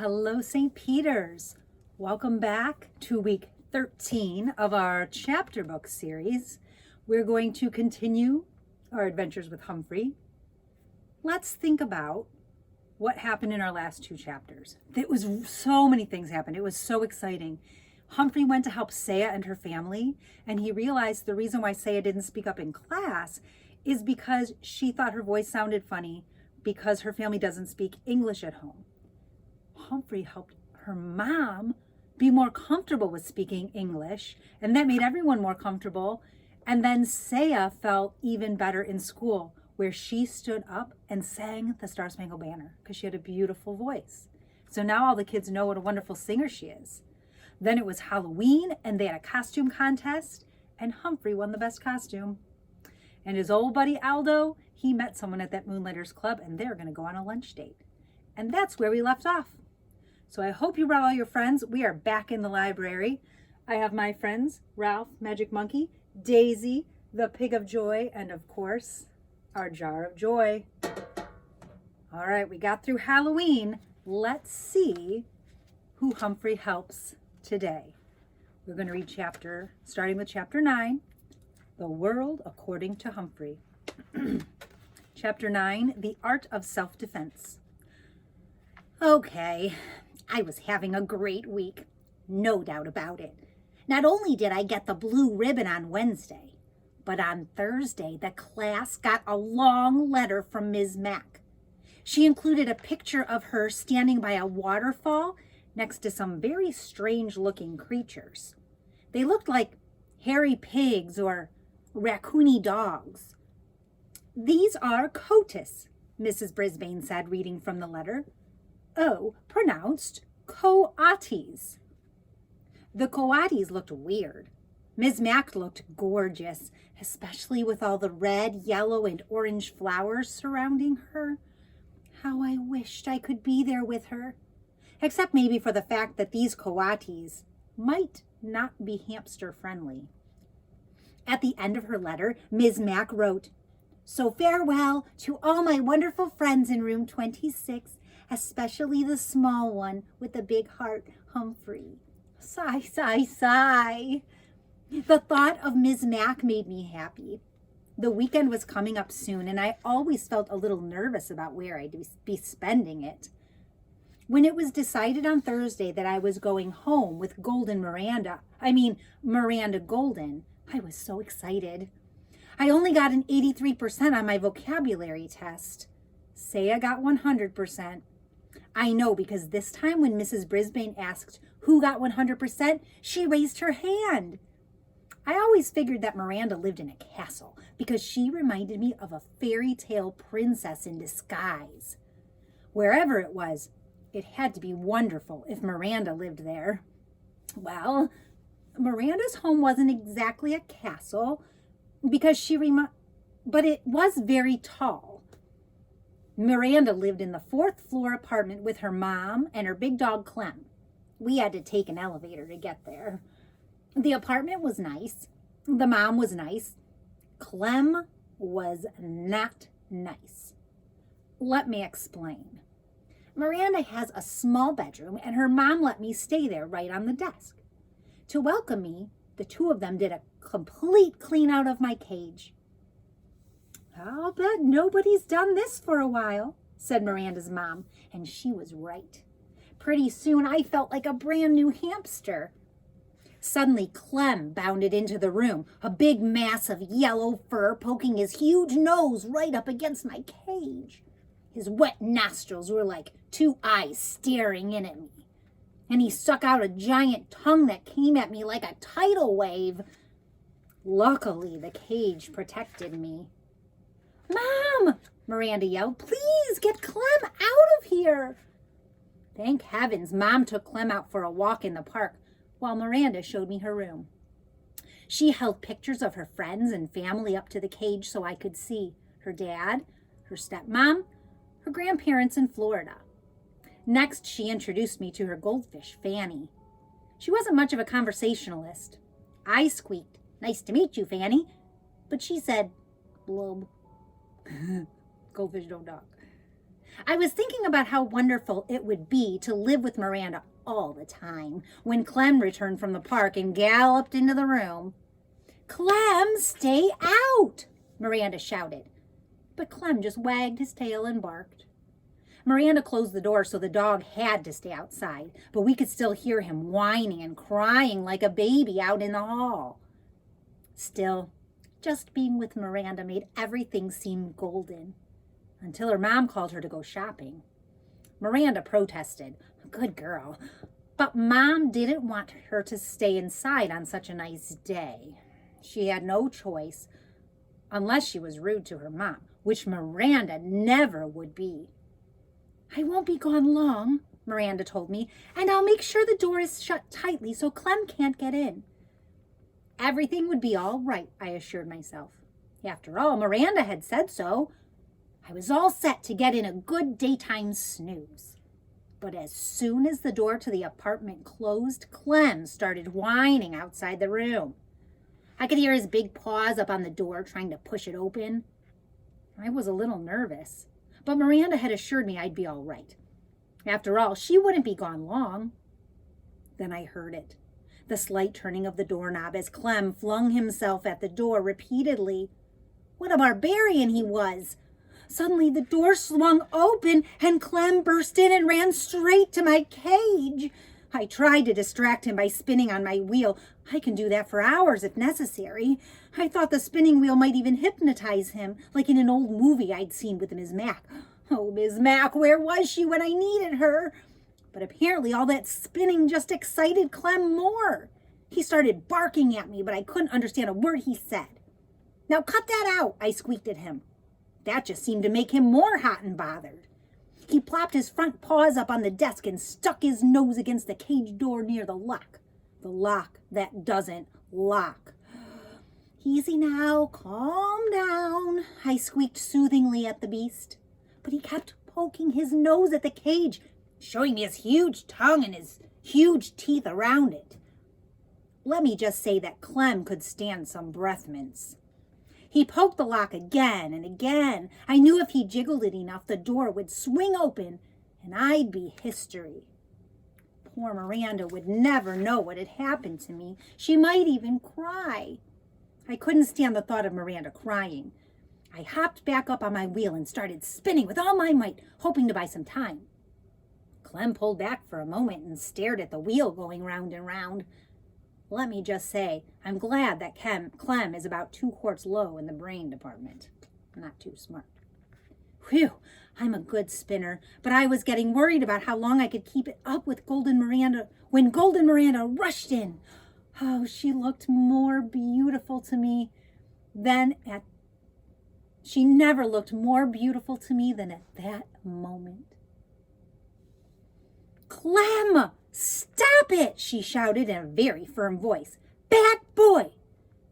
Hello, St. Peter's. Welcome back to week 13 of our chapter book series. We're going to continue our adventures with Humphrey. Let's think about what happened in our last two chapters. It was so many things happened. It was so exciting. Humphrey went to help Saya and her family, and he realized the reason why Saya didn't speak up in class is because she thought her voice sounded funny because her family doesn't speak English at home. Humphrey helped her mom be more comfortable with speaking English, and that made everyone more comfortable. And then Saya felt even better in school, where she stood up and sang the Star Spangled Banner because she had a beautiful voice. So now all the kids know what a wonderful singer she is. Then it was Halloween, and they had a costume contest, and Humphrey won the best costume. And his old buddy Aldo, he met someone at that Moonlighters Club, and they're going to go on a lunch date. And that's where we left off. So I hope you brought all your friends. We are back in the library. I have my friends, Ralph, Magic Monkey, Daisy, the Pig of Joy, and of course, our Jar of Joy. All right, we got through Halloween. Let's see who Humphrey helps today. We're going to read starting with chapter 9, The World According to Humphrey. Chapter 9, The Art of Self-Defense. Okay, I was having a great week, no doubt about it. Not only did I get the blue ribbon on Wednesday, but on Thursday the class got a long letter from Ms. Mack. She included a picture of her standing by a waterfall next to some very strange-looking creatures. They looked like hairy pigs or raccoony dogs. "These are coatis," Mrs. Brisbane said, reading from the letter. "Oh, pronounced coatis." The coatis looked weird. Ms. Mack looked gorgeous, especially with all the red, yellow, and orange flowers surrounding her. How I wished I could be there with her. Except maybe for the fact that these coatis might not be hamster friendly. At the end of her letter, Ms. Mack wrote, "So farewell to all my wonderful friends in room 26, especially the small one with the big heart, Humphrey." Sigh, sigh, sigh. The thought of Ms. Mack made me happy. The weekend was coming up soon, and I always felt a little nervous about where I'd be spending it. When it was decided on Thursday that I was going home with Miranda Golden, I was so excited. I only got an 83% on my vocabulary test. Saya got 100%. I know, because this time when Mrs. Brisbane asked who got 100%, she raised her hand. I always figured that Miranda lived in a castle because she reminded me of a fairy tale princess in disguise. Wherever it was, it had to be wonderful if Miranda lived there. Well, Miranda's home wasn't exactly a castle because but it was very tall. Miranda lived in the 4th floor apartment with her mom and her big dog Clem. We had to take an elevator to get there. The apartment was nice. The mom was nice. Clem was not nice. Let me explain. Miranda has a small bedroom, and her mom let me stay there right on the desk. To welcome me, the two of them did a complete clean out of my cage. "I'll bet nobody's done this for a while," said Miranda's mom, and she was right. Pretty soon I felt like a brand new hamster. Suddenly Clem bounded into the room, a big mass of yellow fur poking his huge nose right up against my cage. His wet nostrils were like 2 eyes staring in at me, and he stuck out a giant tongue that came at me like a tidal wave. Luckily, the cage protected me. "Mom!" Miranda yelled. "Please get Clem out of here!" Thank heavens, Mom took Clem out for a walk in the park while Miranda showed me her room. She held pictures of her friends and family up to the cage so I could see her dad, her stepmom, her grandparents in Florida. Next, she introduced me to her goldfish, Fanny. She wasn't much of a conversationalist. I squeaked, "Nice to meet you, Fanny," but she said, "Blub." Goldfish don't talk. I was thinking about how wonderful it would be to live with Miranda all the time when Clem returned from the park and galloped into the room. "Clem, stay out!" Miranda shouted. But Clem just wagged his tail and barked. Miranda closed the door so the dog had to stay outside, but we could still hear him whining and crying like a baby out in the hall. Still, just being with Miranda made everything seem golden, until her mom called her to go shopping. Miranda protested, "Good girl," but Mom didn't want her to stay inside on such a nice day. She had no choice, unless she was rude to her mom, which Miranda never would be. "I won't be gone long," Miranda told me, "and I'll make sure the door is shut tightly so Clem can't get in." Everything would be all right, I assured myself. After all, Miranda had said so. I was all set to get in a good daytime snooze. But as soon as the door to the apartment closed, Clem started whining outside the room. I could hear his big paws up on the door trying to push it open. I was a little nervous, but Miranda had assured me I'd be all right. After all, she wouldn't be gone long. Then I heard it, the slight turning of the doorknob as Clem flung himself at the door repeatedly. What a barbarian he was! Suddenly the door swung open and Clem burst in and ran straight to my cage. I tried to distract him by spinning on my wheel. I can do that for hours if necessary. I thought the spinning wheel might even hypnotize him, like in an old movie I'd seen with Miss Mac. Oh, Miss Mac, where was she when I needed her? But apparently all that spinning just excited Clem more. He started barking at me, but I couldn't understand a word he said. "Now cut that out," I squeaked at him. That just seemed to make him more hot and bothered. He plopped his front paws up on the desk and stuck his nose against the cage door near the lock. The lock that doesn't lock. "Easy now, calm down," I squeaked soothingly at the beast. But he kept poking his nose at the cage, showing me his huge tongue and his huge teeth around it. Let me just say that Clem could stand some breath mints. He poked the lock again and again. I knew if he jiggled it enough, the door would swing open and I'd be history. Poor Miranda would never know what had happened to me. She might even cry. I couldn't stand the thought of Miranda crying. I hopped back up on my wheel and started spinning with all my might, hoping to buy some time. Clem pulled back for a moment and stared at the wheel going round and round. Let me just say, I'm glad that Clem is about 2 quarts low in the brain department. Not too smart. Whew, I'm a good spinner, but I was getting worried about how long I could keep it up with Golden Miranda when Golden Miranda rushed in. Oh, she looked more beautiful to me She never looked more beautiful to me than at that moment. "Clem, stop it!" she shouted in a very firm voice. "Bad boy!"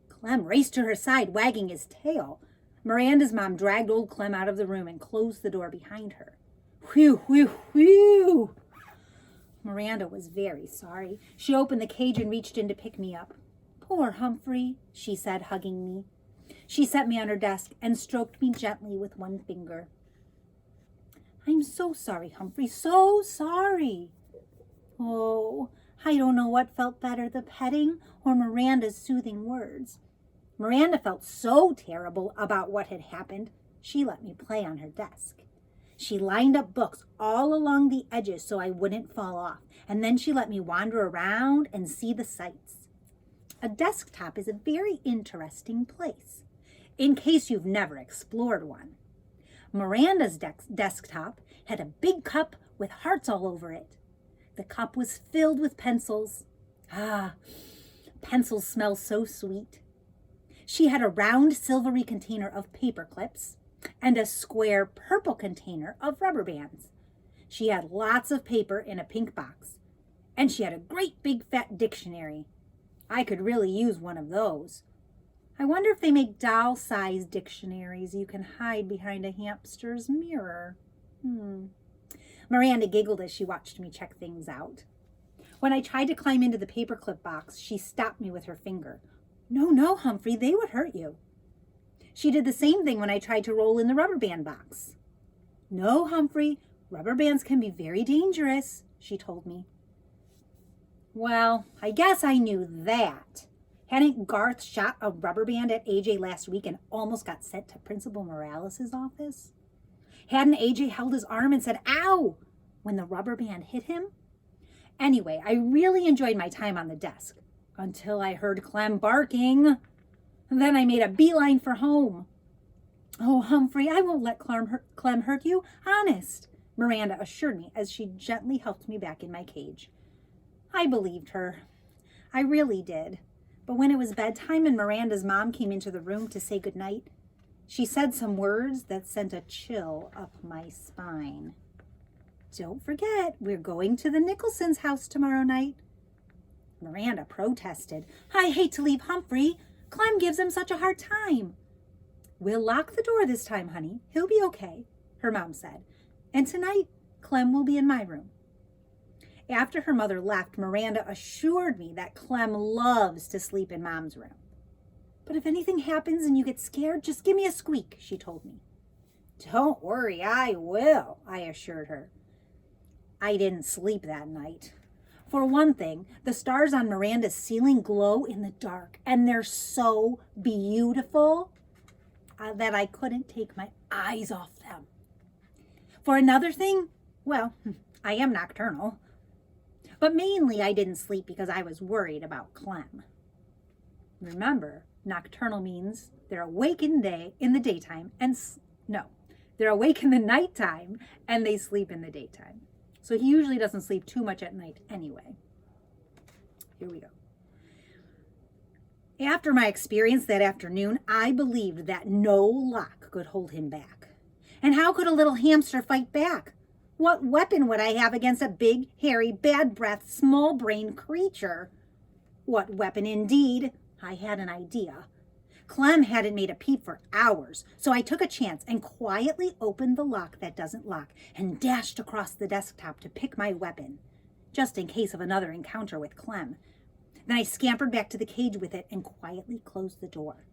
Clem raced to her side, wagging his tail. Miranda's mom dragged old Clem out of the room and closed the door behind her. Whew, whew, whew! Miranda was very sorry. She opened the cage and reached in to pick me up. "Poor Humphrey," she said, hugging me. She set me on her desk and stroked me gently with one finger. "I'm so sorry, Humphrey, so sorry." Oh, I don't know what felt better, the petting or Miranda's soothing words. Miranda felt so terrible about what had happened, she let me play on her desk. She lined up books all along the edges so I wouldn't fall off, and then she let me wander around and see the sights. A desktop is a very interesting place, in case you've never explored one. Miranda's desktop had a big cup with hearts all over it. The cup was filled with pencils. Ah, pencils smell so sweet. She had a round silvery container of paper clips and a square purple container of rubber bands. She had lots of paper in a pink box, and she had a great big fat dictionary. I could really use one of those. I wonder if they make doll-sized dictionaries you can hide behind a hamster's mirror. Miranda giggled as she watched me check things out. When I tried to climb into the paperclip box, she stopped me with her finger. No, Humphrey, they would hurt you." She did the same thing when I tried to roll in the rubber band box. No, Humphrey, rubber bands can be very dangerous, she told me. Well, I guess I knew that. Hadn't Garth shot a rubber band at AJ last week and almost got sent to Principal Morales' office? Hadn't AJ held his arm and said, ow, when the rubber band hit him? Anyway, I really enjoyed my time on the desk until I heard Clem barking. Then I made a beeline for home. Oh, Humphrey, I won't let Clem hurt you, honest, Miranda assured me as she gently helped me back in my cage. I believed her. I really did. But when it was bedtime and Miranda's mom came into the room to say goodnight, she said some words that sent a chill up my spine. Don't forget, we're going to the Nicholson's house tomorrow night. Miranda protested. I hate to leave Humphrey. Clem gives him such a hard time. We'll lock the door this time, honey. He'll be okay, her mom said. And tonight, Clem will be in my room. After her mother left, Miranda assured me that Clem loves to sleep in Mom's room. But if anything happens and you get scared, just give me a squeak, she told me. Don't worry, I will, I assured her. I didn't sleep that night. For one thing, the stars on Miranda's ceiling glow in the dark, and they're so beautiful that I couldn't take my eyes off them. For another thing, well, I am nocturnal. But mainly I didn't sleep because I was worried about Clem. Remember, nocturnal means they're awake in the daytime and they're awake in the nighttime and they sleep in the daytime. So he usually doesn't sleep too much at night anyway. Here we go. After my experience that afternoon, I believed that no lock could hold him back. And how could a little hamster fight back? What weapon would I have against a big, hairy, bad-breathed, small-brained creature? What weapon indeed? I had an idea. Clem hadn't made a peep for hours, so I took a chance and quietly opened the lock that doesn't lock and dashed across the desktop to pick my weapon, just in case of another encounter with Clem. Then I scampered back to the cage with it and quietly closed the door.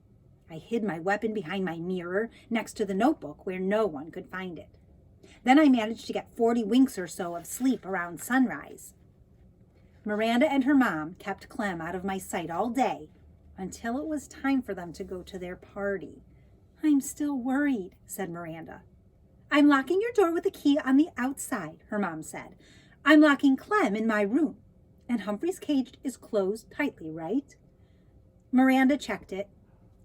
I hid my weapon behind my mirror next to the notebook where no one could find it. Then I managed to get 40 winks or so of sleep around sunrise. Miranda and her mom kept Clem out of my sight all day until it was time for them to go to their party. I'm still worried, said Miranda. I'm locking your door with a key on the outside, her mom said. I'm locking Clem in my room, and Humphrey's cage is closed tightly, right? Miranda checked it.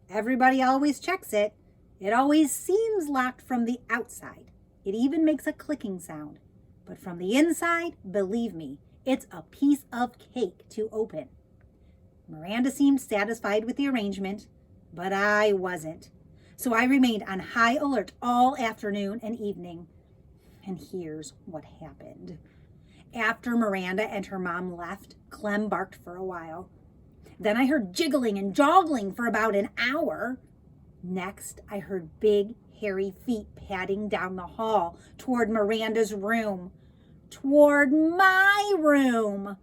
Everybody always checks it. It always seems locked from the outside. It even makes a clicking sound. But from the inside, believe me, it's a piece of cake to open. Miranda seemed satisfied with the arrangement, but I wasn't. So I remained on high alert all afternoon and evening. And here's what happened. After Miranda and her mom left, Clem barked for a while. Then I heard jiggling and joggling for about an hour. Next, I heard big, hairy feet padding down the hall toward Miranda's room. Toward my room.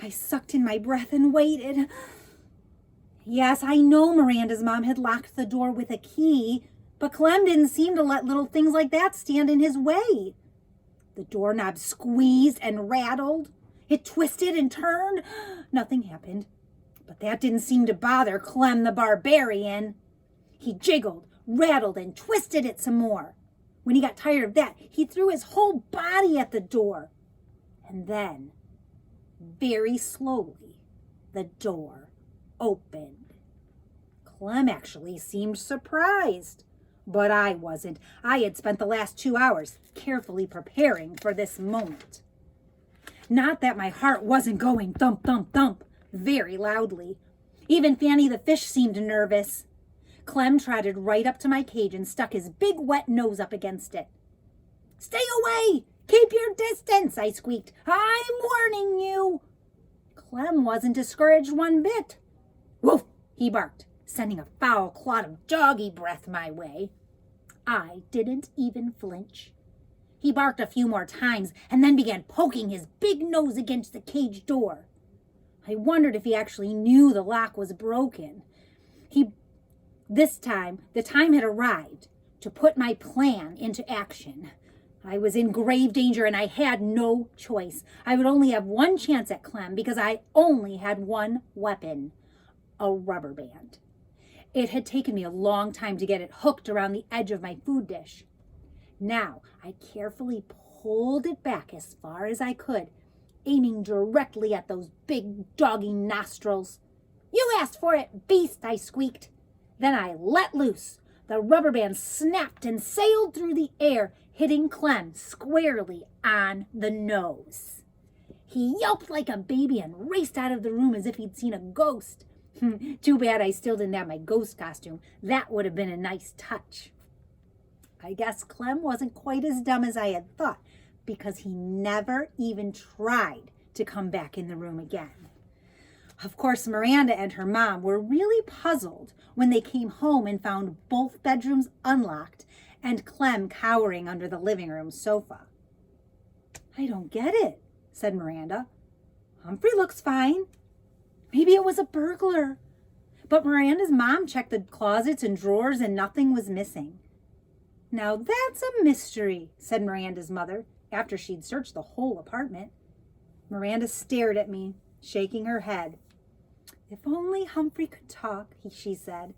I sucked in my breath and waited. Yes, I know Miranda's mom had locked the door with a key, but Clem didn't seem to let little things like that stand in his way. The doorknob squeezed and rattled. It twisted and turned. Nothing happened, but that didn't seem to bother Clem the barbarian. He jiggled, rattled, and twisted it some more. When he got tired of that, he threw his whole body at the door. And then, very slowly, the door opened. Clem actually seemed surprised, but I wasn't. I had spent the last 2 hours carefully preparing for this moment. Not that my heart wasn't going thump, thump, thump very loudly. Even Fanny the fish seemed nervous. Clem trotted right up to my cage and stuck his big wet nose up against it. Stay away! Keep your distance, I squeaked. I'm warning you. Clem wasn't discouraged one bit. Woof, he barked, sending a foul clot of doggy breath my way. I didn't even flinch. He barked a few more times and then began poking his big nose against the cage door. I wondered if he actually knew the lock was broken. This time, the time had arrived to put my plan into action. I was in grave danger and I had no choice. I would only have one chance at Clem because I only had one weapon, a rubber band. It had taken me a long time to get it hooked around the edge of my food dish. Now I carefully pulled it back as far as I could, aiming directly at those big doggy nostrils. "You asked for it, beast," I squeaked. Then I let loose. The rubber band snapped and sailed through the air, hitting Clem squarely on the nose. He yelped like a baby and raced out of the room as if he'd seen a ghost. Too bad I still didn't have my ghost costume. That would have been a nice touch. I guess Clem wasn't quite as dumb as I had thought, because he never even tried to come back in the room again. Of course, Miranda and her mom were really puzzled when they came home and found both bedrooms unlocked and Clem cowering under the living room sofa. "I don't get it," said Miranda. "Humphrey looks fine. Maybe it was a burglar." But Miranda's mom checked the closets and drawers and nothing was missing. "Now that's a mystery," said Miranda's mother after she'd searched the whole apartment. Miranda stared at me, shaking her head. "If only Humphrey could talk," she said.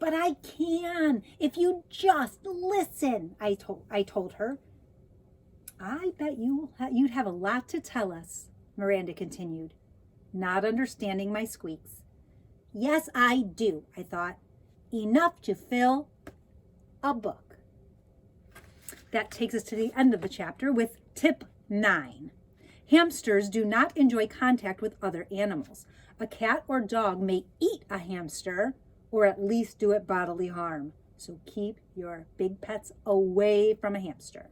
"But I can, if you just listen," I told her. "I bet you'd have a lot to tell us," Miranda continued, not understanding my squeaks. "Yes, I do," I thought. "Enough to fill a book." That takes us to the end of the chapter with tip 9. Hamsters do not enjoy contact with other animals. A cat or dog may eat a hamster or at least do it bodily harm. So keep your big pets away from a hamster.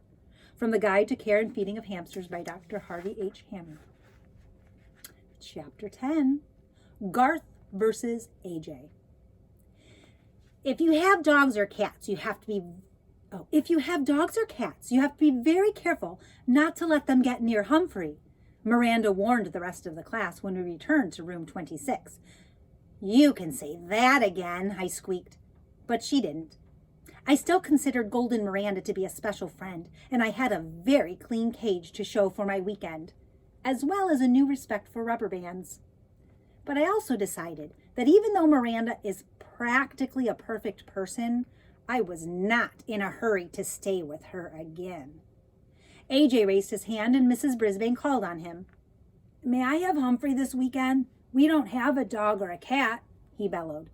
From the Guide to Care and Feeding of Hamsters by Dr. Harvey H. Hammer. Chapter 10, Garth versus AJ. If you have dogs or cats, you have to be very careful not to let them get near Humphrey. Miranda warned the rest of the class when we returned to room 26. "You can say that again," I squeaked. But she didn't. I still considered Golden Miranda to be a special friend, and I had a very clean cage to show for my weekend, as well as a new respect for rubber bands. But I also decided that even though Miranda is practically a perfect person, I was not in a hurry to stay with her again. AJ raised his hand and Mrs. Brisbane called on him. "May I have Humphrey this weekend? We don't have a dog or a cat," he bellowed.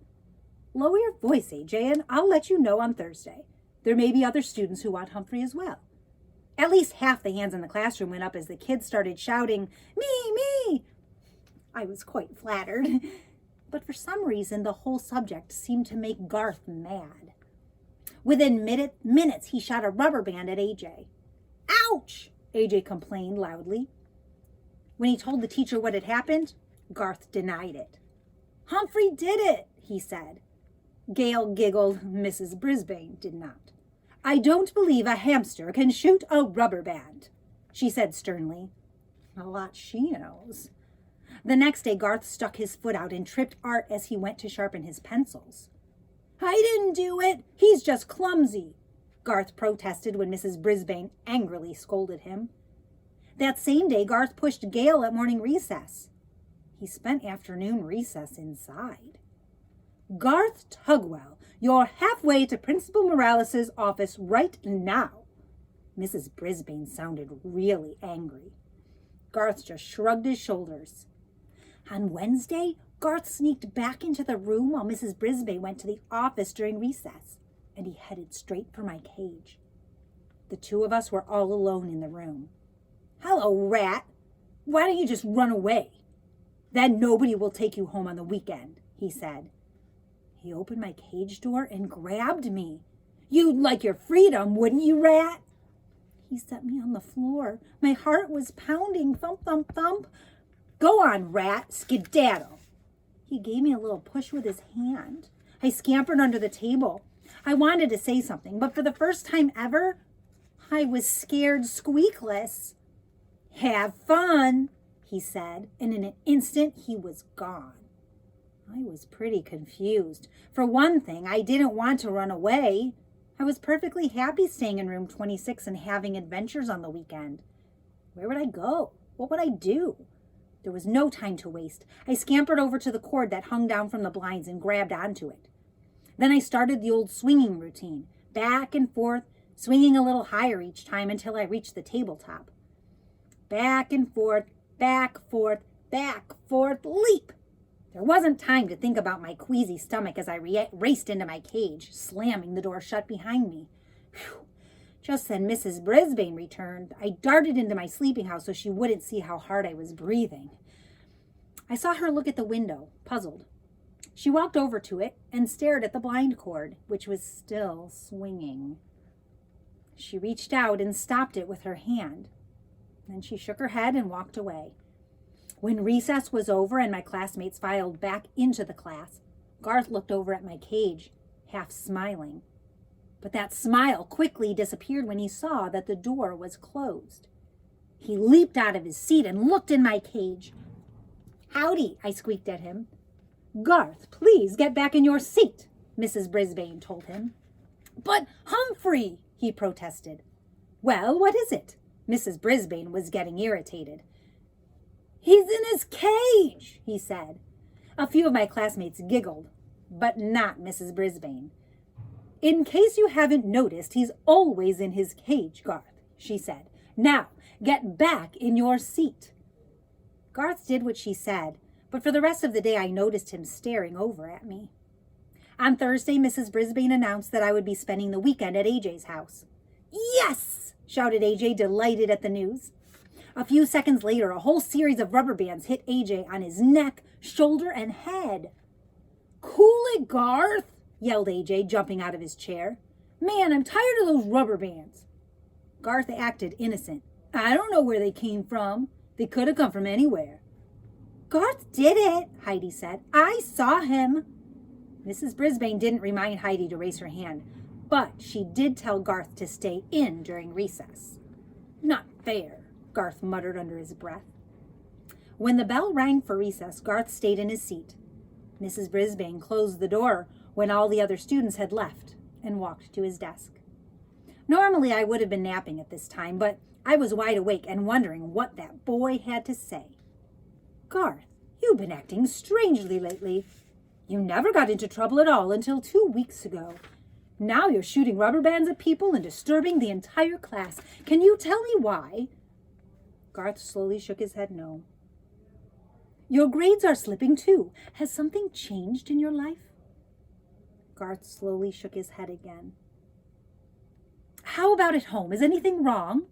"Lower your voice, AJ, and I'll let you know on Thursday. There may be other students who want Humphrey as well." At least half the hands in the classroom went up as the kids started shouting, "Me, me!" I was quite flattered, but for some reason the whole subject seemed to make Garth mad. Within minutes, he shot a rubber band at AJ. "Ouch!" AJ complained loudly. When he told the teacher what had happened, Garth denied it. "Humphrey did it," he said. Gail giggled. Mrs. Brisbane did not. "I don't believe a hamster can shoot a rubber band," she said sternly. A lot she knows. The next day, Garth stuck his foot out and tripped Art as he went to sharpen his pencils. "I didn't do it. He's just clumsy," Garth protested when Mrs. Brisbane angrily scolded him. That same day, Garth pushed Gail at morning recess. He spent afternoon recess inside. "Garth Tugwell, you're halfway to Principal Morales' office right now." Mrs. Brisbane sounded really angry. Garth just shrugged his shoulders. On Wednesday, Garth sneaked back into the room while Mrs. Brisbane went to the office during recess, and he headed straight for my cage. The two of us were all alone in the room. "Hello, Rat. Why don't you just run away? Then nobody will take you home on the weekend," he said. He opened my cage door and grabbed me. "You'd like your freedom, wouldn't you, Rat?" He set me on the floor. My heart was pounding. Thump, thump, thump. "Go on, Rat. Skedaddle." He gave me a little push with his hand. I scampered under the table. I wanted to say something, but for the first time ever, I was scared squeakless. "Have fun," he said, and in an instant he was gone. I was pretty confused. For one thing, I didn't want to run away. I was perfectly happy staying in room 26 and having adventures on the weekend. Where would I go? What would I do? There was no time to waste. I scampered over to the cord that hung down from the blinds and grabbed onto it. Then I started the old swinging routine, back and forth, swinging a little higher each time until I reached the tabletop. Back and forth, back, forth, leap! There wasn't time to think about my queasy stomach as I raced into my cage, slamming the door shut behind me. Whew. Just then Mrs. Brisbane returned. I darted into my sleeping house so she wouldn't see how hard I was breathing. I saw her look at the window, puzzled. She walked over to it and stared at the blind cord, which was still swinging. She reached out and stopped it with her hand. Then she shook her head and walked away. When recess was over and my classmates filed back into the class, Garth looked over at my cage, half smiling. But that smile quickly disappeared when he saw that the door was closed. He leaped out of his seat and looked in my cage. "Howdy," I squeaked at him. "Garth, please get back in your seat," Mrs. Brisbane told him. "But Humphrey," he protested. "Well, what is it?" Mrs. Brisbane was getting irritated. "He's in his cage," he said. A few of my classmates giggled, but not Mrs. Brisbane. "In case you haven't noticed, he's always in his cage, Garth," she said. "Now, get back in your seat." Garth did what she said, but for the rest of the day I noticed him staring over at me. On Thursday, Mrs. Brisbane announced that I would be spending the weekend at AJ's house. "Yes!" shouted AJ, delighted at the news. A few seconds later, a whole series of rubber bands hit AJ on his neck, shoulder, and head. "Cool it, Garth!" yelled AJ, jumping out of his chair. "Man, I'm tired of those rubber bands." Garth acted innocent. "I don't know where they came from. They could have come from anywhere." "Garth did it," Heidi said. "I saw him." Mrs. Brisbane didn't remind Heidi to raise her hand, but she did tell Garth to stay in during recess. "Not fair," Garth muttered under his breath. When the bell rang for recess, Garth stayed in his seat. Mrs. Brisbane closed the door when all the other students had left and walked to his desk. Normally I would have been napping at this time, but I was wide awake and wondering what that boy had to say. "Garth, you've been acting strangely lately. You never got into trouble at all until 2 weeks ago. Now you're shooting rubber bands at people and disturbing the entire class. Can you tell me why?" Garth slowly shook his head no. "Your grades are slipping too. Has something changed in your life?" Garth slowly shook his head again. "How about at home? Is anything wrong?"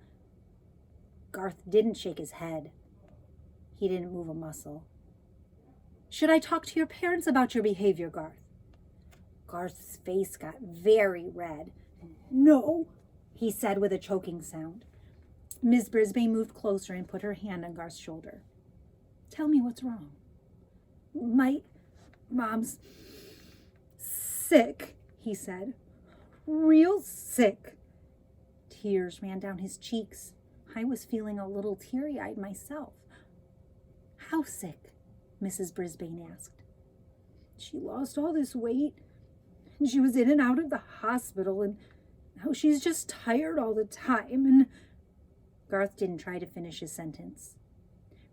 Garth didn't shake his head. He didn't move a muscle. "Should I talk to your parents about your behavior, Garth?" Garth's face got very red. "No," he said with a choking sound. Ms. Brisbane moved closer and put her hand on Garth's shoulder. "Tell me what's wrong." "My mom's sick," he said. "Real sick." Tears ran down his cheeks. I was feeling a little teary-eyed myself. "How sick?" Mrs. Brisbane asked. "She lost all this weight, and she was in and out of the hospital, and now she's just tired all the time, and..." Garth didn't try to finish his sentence.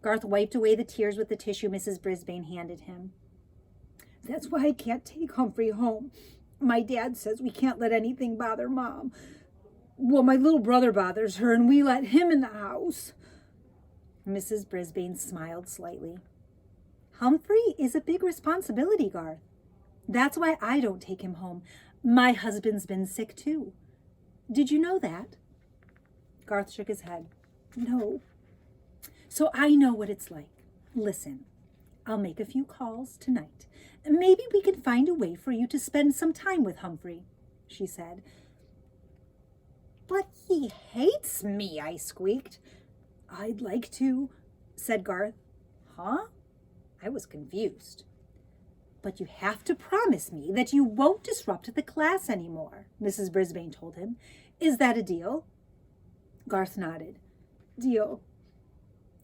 Garth wiped away the tears with the tissue Mrs. Brisbane handed him. "That's why I can't take Humphrey home. My dad says we can't let anything bother Mom. Well, my little brother bothers her, and we let him in the house." Mrs. Brisbane smiled slightly. "Humphrey is a big responsibility, Garth. That's why I don't take him home. My husband's been sick too. Did you know that?" Garth shook his head. "No. So I know what it's like. Listen, I'll make a few calls tonight. Maybe we can find a way for you to spend some time with Humphrey," she said. "But he hates me," I squeaked. "I'd like to," said Garth. "Huh?" I was confused. "But you have to promise me that you won't disrupt the class anymore," Mrs. Brisbane told him. "Is that a deal?" Garth nodded. "Deal.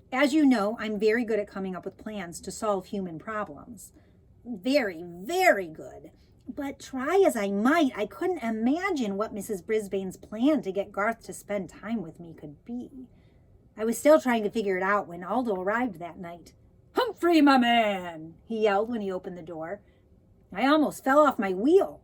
As you know, I'm very good at coming up with plans to solve human problems. Very, very good. But try as I might, I couldn't imagine what Mrs. Brisbane's plan to get Garth to spend time with me could be. I was still trying to figure it out when Aldo arrived that night. "Humphrey, my man," he yelled when he opened the door. I almost fell off my wheel.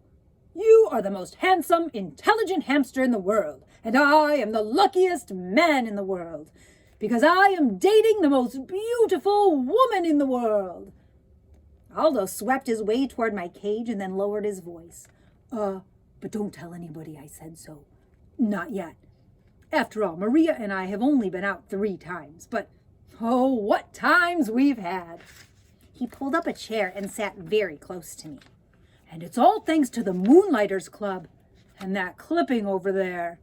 "You are the most handsome, intelligent hamster in the world, and I am the luckiest man in the world, because I am dating the most beautiful woman in the world." Aldo swept his way toward my cage and then lowered his voice. But don't tell anybody I said so. Not yet. After all, Maria and I have only been out 3 times, but oh, what times we've had." He pulled up a chair and sat very close to me. "And it's all thanks to the Moonlighters Club and that clipping over there."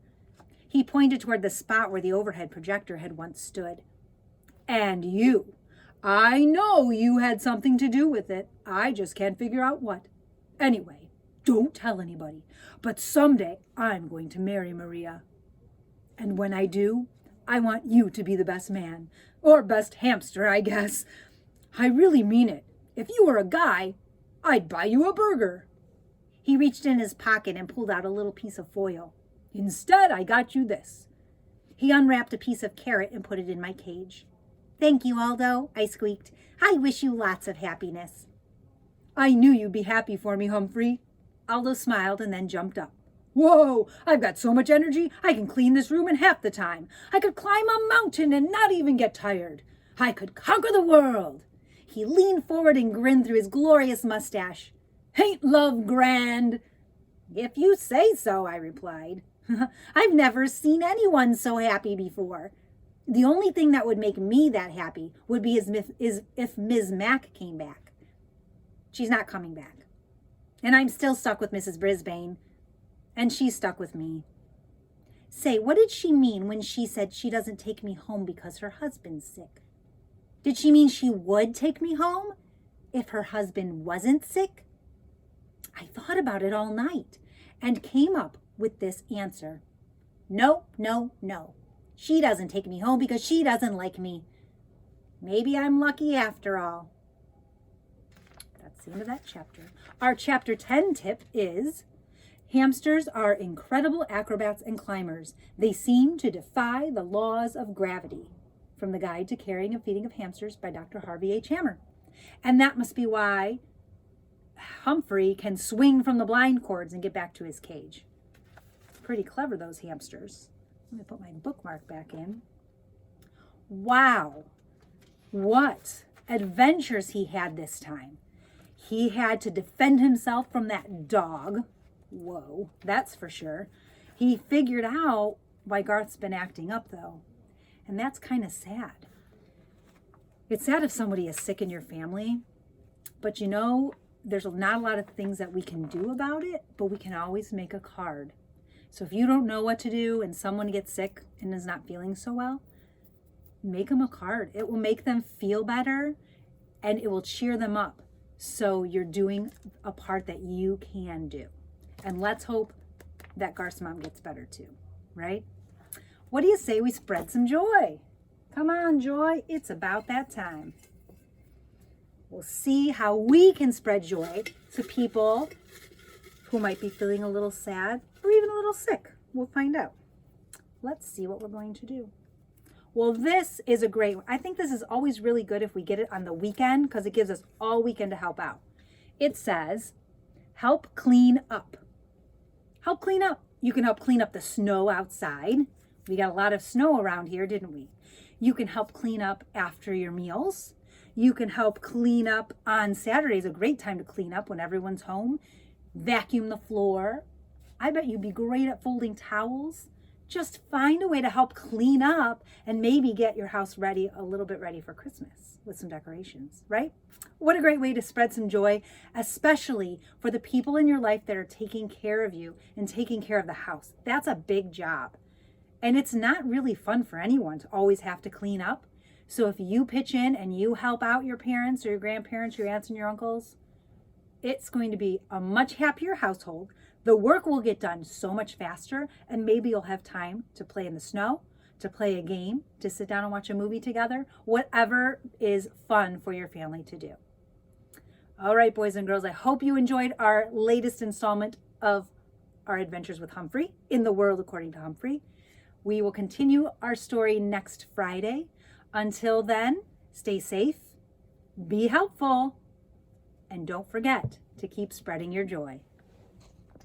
He pointed toward the spot where the overhead projector had once stood. "And you. I know you had something to do with it. I just can't figure out what. Anyway, don't tell anybody. But someday I'm going to marry Maria. And when I do, I want you to be the best man. Or best hamster, I guess. I really mean it. If you were a guy, I'd buy you a burger." He reached in his pocket and pulled out a little piece of foil. "Instead, I got you this." He unwrapped a piece of carrot and put it in my cage. "Thank you, Aldo," I squeaked. "I wish you lots of happiness." "I knew you'd be happy for me, Humphrey." Aldo smiled and then jumped up. "Whoa, I've got so much energy, I can clean this room in half the time. I could climb a mountain and not even get tired. I could conquer the world." He leaned forward and grinned through his glorious mustache. "Ain't love grand?" "If you say so," I replied. "I've never seen anyone so happy before. The only thing that would make me that happy would be if Ms. Mack came back. She's not coming back. And I'm still stuck with Mrs. Brisbane. And she's stuck with me. Say, what did she mean when she said she doesn't take me home because her husband's sick? Did she mean she would take me home if her husband wasn't sick?" I thought about it all night and came up with this answer. No, no, no. She doesn't take me home because she doesn't like me. Maybe I'm lucky after all. That's the end of that chapter. Our chapter 10 tip is: hamsters are incredible acrobats and climbers. They seem to defy the laws of gravity. From the Guide to Caring and Feeding of Hamsters by Dr. Harvey H. Hammer. And that must be why Humphrey can swing from the blind cords and get back to his cage. Pretty clever, those hamsters. Let me put my bookmark back in. Wow. What adventures he had this time. He had to defend himself from that dog. Whoa, that's for sure. He figured out why Garth's been acting up, though. And that's kind of sad. It's sad if somebody is sick in your family, but you know, there's not a lot of things that we can do about it, but we can always make a card. So if you don't know what to do and someone gets sick and is not feeling so well, make them a card. It will make them feel better and it will cheer them up. So you're doing a part that you can do. And let's hope that Garth's mom gets better too, right? What do you say we spread some joy? Come on, Joy. It's about that time. We'll see how we can spread joy to people who might be feeling a little sad or even a little sick. We'll find out. Let's see what we're going to do. Well, this is a great one. I think this is always really good if we get it on the weekend because it gives us all weekend to help out. It says, help clean up. Help clean up. You can help clean up the snow outside. We got a lot of snow around here, didn't we? You can help clean up after your meals. You can help clean up on Saturdays, a great time to clean up when everyone's home. Vacuum the floor. I bet you'd be great at folding towels. Just find a way to help clean up and maybe get your house ready, a little bit ready for Christmas with some decorations, right? What a great way to spread some joy, especially for the people in your life that are taking care of you and taking care of the house. That's a big job. And it's not really fun for anyone to always have to clean up. So if you pitch in and you help out your parents or your grandparents, your aunts and your uncles, it's going to be a much happier household. The work will get done so much faster, and maybe you'll have time to play in the snow, to play a game, to sit down and watch a movie together, whatever is fun for your family to do. All right, boys and girls, I hope you enjoyed our latest installment of our adventures with Humphrey in the world according to Humphrey. We will continue our story next Friday. Until then, stay safe, be helpful, and don't forget to keep spreading your joy.